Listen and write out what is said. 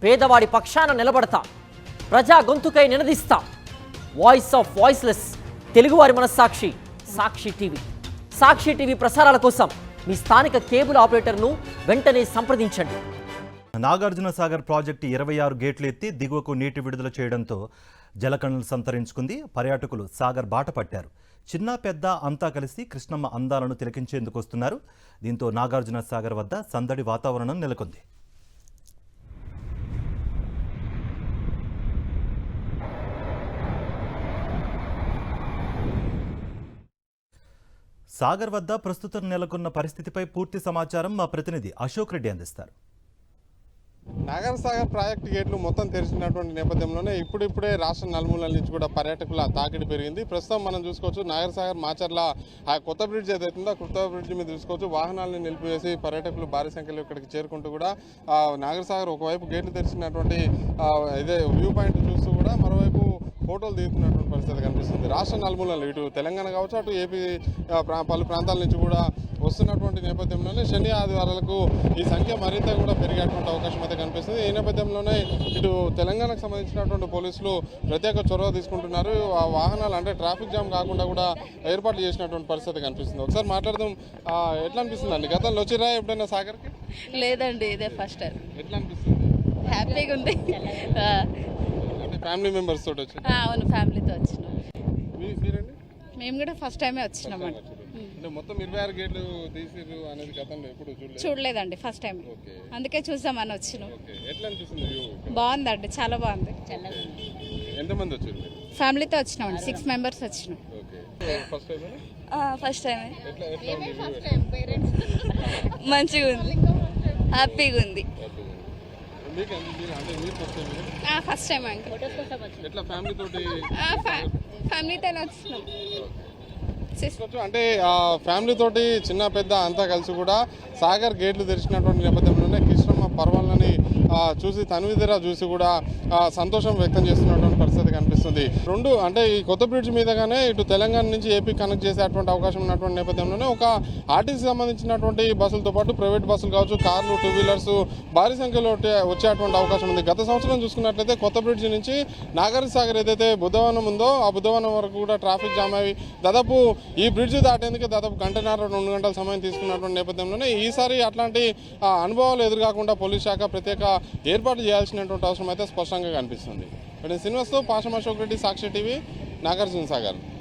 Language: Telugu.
పేదవాడి పక్షాన నిలబడతా, ప్రజా గొంతుకై నినదిస్తా. వాయిస్ ఆఫ్ వాయిస్లెస్, తెలుగువారి మనస్సాక్షి, సాక్షి టీవీ. సాక్షి టీవీ ప్రసారాల కోసం మీ స్థానిక కేబుల్ ఆపరేటర్ను వెంటనే సంప్రదించండి. నాగార్జున సాగర్ ప్రాజెక్టు 26 గేట్లు ఎత్తి దిగువకు నీటి విడుదల చేయడంతో జలకణలు సంతరించుకుంది. పర్యాటకులు సాగర్ బాట పట్టారు. చిన్న పెద్ద అంతా కలిసి కృష్ణమ్మ అందాలను తిలకించేందుకు వస్తున్నారు. దీంతో నాగార్జున సాగర్ వద్ద సందడి వాతావరణం నెలకొంది. సాగర్ వద్ద ప్రస్తుతం నెలకొన్న పరిస్థితిపై పూర్తి సమాచారం మా ప్రతినిధి అశోక్ రెడ్డి అందిస్తారు. నాగార్జున సాగర్ ప్రాజెక్టు గేట్లు మొత్తం తెరిచినటువంటి నేపథ్యంలోనే ఇప్పుడిప్పుడే రాష్ట్ర నలుమూలల నుంచి కూడా పర్యాటకుల తాకిడి పెరిగింది. ప్రస్తుతం మనం చూసుకోవచ్చు నాగార్జున సాగర్ మాచర్ల ఆ కొత్త బ్రిడ్జ్ ఏదైతుందో ఆ కొత్త బ్రిడ్జ్ మీద చూసుకోవచ్చు వాహనాలను నిలిపివేసి పర్యాటకులు భారీ సంఖ్యలో ఇక్కడికి చేరుకుంటూ కూడా నాగార్జున సాగర్ ఒకవైపు గేట్లు తెరిచినటువంటి ఇదే వ్యూ పాయింట్ చూస్తూ కూడా మరోవైపు ఫోటోలు దిగుతున్నటువంటి పరిస్థితి కనిపిస్తుంది. రాష్ట్ర నలుమూలలు ఇటు తెలంగాణ కావచ్చు అటు ఏపీ పలు ప్రాంతాల నుంచి కూడా వస్తున్నటువంటి నేపథ్యంలోనే శని ఆదివారాలకు ఈ సంఖ్య మరింత కూడా పెరిగేటువంటి అవకాశం అయితే కనిపిస్తుంది. ఈ నేపథ్యంలోనే ఇటు తెలంగాణకు సంబంధించినటువంటి పోలీసులు ప్రత్యేక చొరవ తీసుకుంటున్నారు. ఆ వాహనాలు అంటే ట్రాఫిక్ జామ్ కాకుండా కూడా ఏర్పాట్లు చేసినటువంటి పరిస్థితి కనిపిస్తుంది. ఒకసారి మాట్లాడదాం. ఎట్లా అనిపిస్తుంది అండి? గతంలో వచ్చిరా ఎప్పుడైనా సాగర్కి? లేదండి, ఇదే ఫస్ట్ టైం. ఎట్లా అనిపిస్తుంది? హ్యాపీగా ఉంది. ఫ్యామిలీ మెంబర్స్ తోటి వచ్చి? అవును, ఫ్యామిలీతో వచ్చినాం. మీరండి? మేము కూడా ఫస్ట్ టైమే వచ్చినామండి. అంటే మొత్తం 26 గేట్లు తీసిరు అనేది గతంలో ఎప్పుడు చూడలేదండి, ఫస్ట్ టైం. అందుకే చూసామని వచ్చినాం. ఎట్లా అనిపిస్తుంది? బాగుందండి, చాలా బాగుంది. ఎంతమంది వచ్చారు? ఫ్యామిలీతో వచ్చినామండి, 6 మెంబర్స్ వచ్చినాం. ఫస్ట్ టైమే. మంచిగా ఉంది, హ్యాపీగా ఉంది. ఫస్ట్ టైం అండి. ఫ్యామిలీతో వచ్చినాం. అంటే ఫ్యామిలీ తోటి చిన్న పెద్ద అంతా కలిసి కూడా సాగర్ గేట్లు తెరిచినటువంటి నేపథ్యంలోనే కృష్ణమ్మ పర్వాలని చూసి తన్విధిరా చూసి కూడా సంతోషం వ్యక్తం చేస్తున్నటువంటి పరిస్థితి కనిపిస్తుంది. రెండు అంటే ఈ కొత్త బ్రిడ్జ్ మీదగానే ఇటు తెలంగాణ నుంచి ఏపీ కనెక్ట్ చేసేటువంటి అవకాశం ఉన్నటువంటి నేపథ్యంలోనే ఒక ఆర్టీసీ సంబంధించినటువంటి బస్సులతో పాటు ప్రైవేట్ బస్సులు కావచ్చు, కార్లు, 2 వీలర్స్ భారీ సంఖ్యలో వచ్చేటువంటి అవకాశం ఉంది. గత సంవత్సరం చూసుకున్నట్లయితే కొత్త బ్రిడ్జ్ నుంచి నాగార్జున సాగర్ ఏదైతే బుద్ధవనం ఉందో ఆ బుద్ధవనం వరకు కూడా ట్రాఫిక్ జామ్ అయ్యి దాదాపు ఈ బ్రిడ్జ్ దాటేందుకు దాదాపు 1.5-2 గంటల సమయం తీసుకున్నటువంటి నేపథ్యంలోనే ఈసారి అట్లాంటి అనుభవాలు ఎదురుకాకుండా పోలీస్ శాఖ ప్రత్యేక ఏర్పాటు చేయాల్సినటువంటి అవసరం అయితే స్పష్టంగా కనిపిస్తుంది. శ్రీనివాస్తో పాషం అశోక్ రెడ్డి, సాక్షి టీవీ, నాగార్జున సాగర్.